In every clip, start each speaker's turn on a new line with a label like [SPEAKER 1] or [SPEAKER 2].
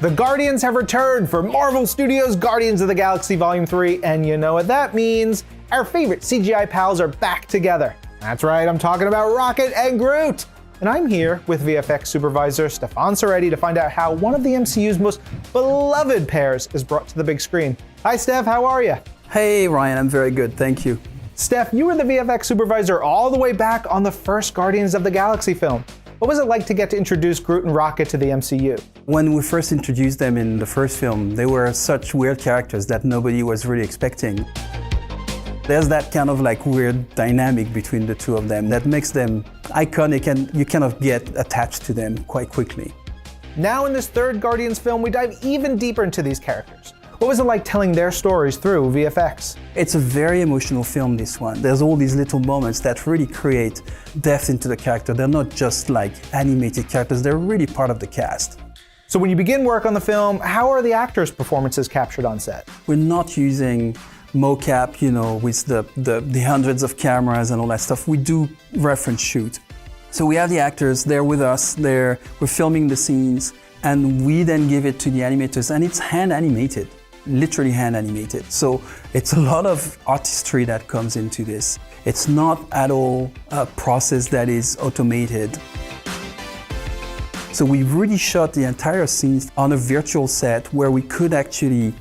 [SPEAKER 1] The Guardians have returned for Marvel Studios' Guardians of the Galaxy Volume 3, and you know what that means. Our favorite CGI pals are back together. That's right, I'm talking about Rocket and Groot. And I'm here with VFX supervisor Stefan Soretti to find out how one of the MCU's most beloved pairs is brought to the big screen. Hi Steph, how are you?
[SPEAKER 2] Hey Ryan, I'm very good, thank you.
[SPEAKER 1] Steph, you were the VFX supervisor all the way back on the first Guardians of the Galaxy film. What was it like to get to introduce Groot and Rocket to the MCU?
[SPEAKER 2] When we first introduced them in the first film, they were such weird characters that nobody was really expecting. There's that kind of like weird dynamic between the two of them that makes them iconic, and you kind of get attached to them quite quickly.
[SPEAKER 1] Now in this third Guardians film, we dive even deeper into these characters. What was it like telling their stories through VFX?
[SPEAKER 2] It's a very emotional film, this one. There's all these little moments that really create depth into the character. They're not just like animated characters, they're really part of the cast.
[SPEAKER 1] So when you begin work on the film, how are the actors' performances captured on set?
[SPEAKER 2] We're not using mocap, with the hundreds of cameras and all that stuff. We do reference shoot. So we have the actors, they're with us, we're filming the scenes, and we then give it to the animators, and it's hand animated. Literally hand animated. So it's a lot of artistry that comes into this. It's not at all a process that is automated. So we really shot the entire scenes on a virtual set where we could actually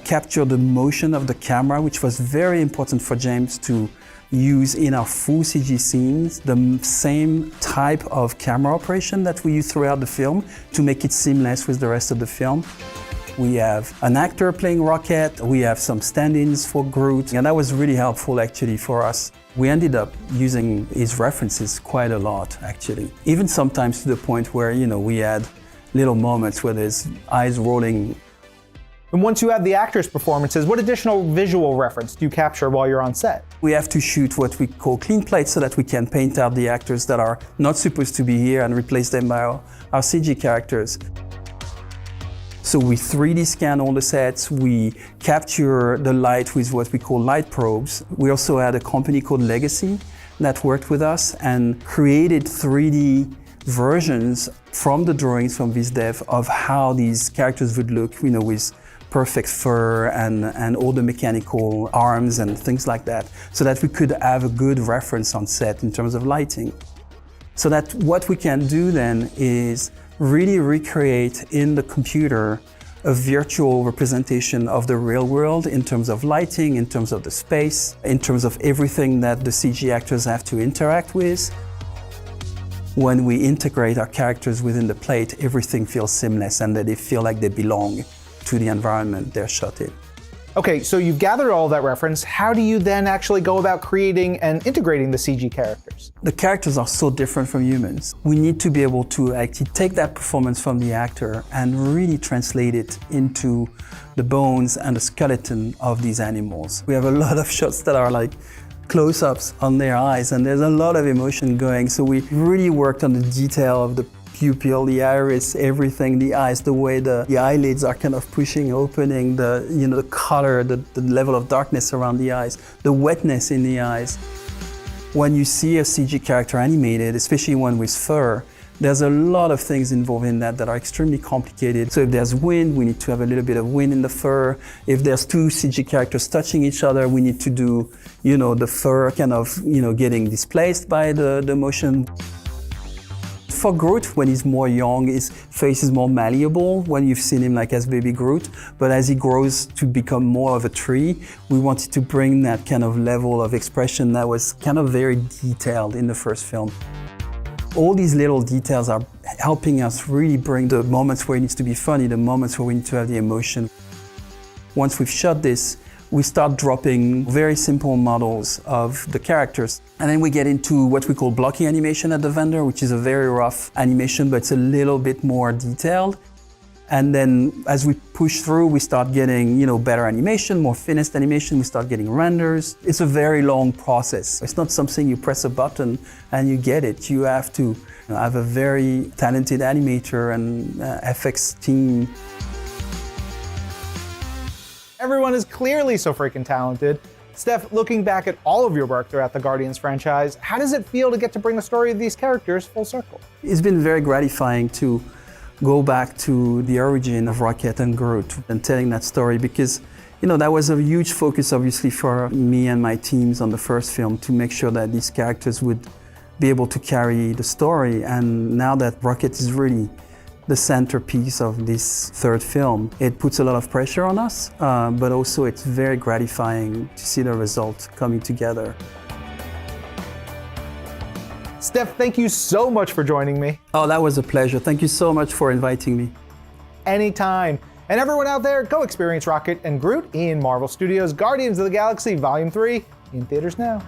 [SPEAKER 2] capture the motion of the camera, which was very important for James to use in our full CG scenes, the same type of camera operation that we use throughout the film to make it seamless with the rest of the film. We have an actor playing Rocket, we have some stand-ins for Groot, and that was really helpful actually for us. We ended up using his references quite a lot actually, even sometimes to the point where we had little moments where there's eyes rolling.
[SPEAKER 1] And once you have the actors' performances, what additional visual reference do you capture while you're on set?
[SPEAKER 2] We have to shoot what we call clean plates so that we can paint out the actors that are not supposed to be here and replace them by our CG characters. So we 3D scan all the sets, we capture the light with what we call light probes. We also had a company called Legacy that worked with us and created 3D versions from the drawings from VizDev of how these characters would look, with perfect fur and all the mechanical arms and things like that, so that we could have a good reference on set in terms of lighting. So that what we can do then is really recreate in the computer a virtual representation of the real world in terms of lighting, in terms of the space, in terms of everything that the CG actors have to interact with. When we integrate our characters within the plate, everything feels seamless and that they feel like they belong to the environment they're shot in.
[SPEAKER 1] Okay, so you've gathered all that reference. How do you then actually go about creating and integrating the CG characters?
[SPEAKER 2] The characters are so different from humans. We need to be able to actually take that performance from the actor and really translate it into the bones and the skeleton of these animals. We have a lot of shots that are like close-ups on their eyes, and there's a lot of emotion going. So we really worked on the detail of the pupil, the iris, everything, the eyes, the way the eyelids are kind of pushing, opening, the color, the level of darkness around the eyes, the wetness in the eyes. When you see a CG character animated, especially one with fur, there's a lot of things involved in that are extremely complicated. So if there's wind, we need to have a little bit of wind in the fur. If there's two CG characters touching each other, we need to do, the fur kind of, getting displaced by the motion. For Groot, when he's more young, his face is more malleable when you've seen him like as baby Groot. But as he grows to become more of a tree, we wanted to bring that kind of level of expression that was kind of very detailed in the first film. All these little details are helping us really bring the moments where it needs to be funny, the moments where we need to have the emotion. Once we've shot this, we start dropping very simple models of the characters. And then we get into what we call blocking animation at the vendor, which is a very rough animation, but it's a little bit more detailed. And then as we push through, we start getting, better animation, more finished animation, we start getting renders. It's a very long process. It's not something you press a button and you get it. You have to have a very talented animator and FX team.
[SPEAKER 1] Everyone is clearly so freaking talented. Steph, looking back at all of your work throughout the Guardians franchise, how does it feel to get to bring the story of these characters full circle?
[SPEAKER 2] It's been very gratifying to go back to the origin of Rocket and Groot and telling that story, because that was a huge focus obviously for me and my teams on the first film, to make sure that these characters would be able to carry the story. And now that Rocket is really the centerpiece of this third film, it puts a lot of pressure on us, but also it's very gratifying to see the result coming together.
[SPEAKER 1] Steph, thank you so much for joining me.
[SPEAKER 2] Oh, that was a pleasure. Thank you so much for inviting me.
[SPEAKER 1] Anytime. And everyone out there, go experience Rocket and Groot in Marvel Studios' Guardians of the Galaxy Volume 3 in theaters now.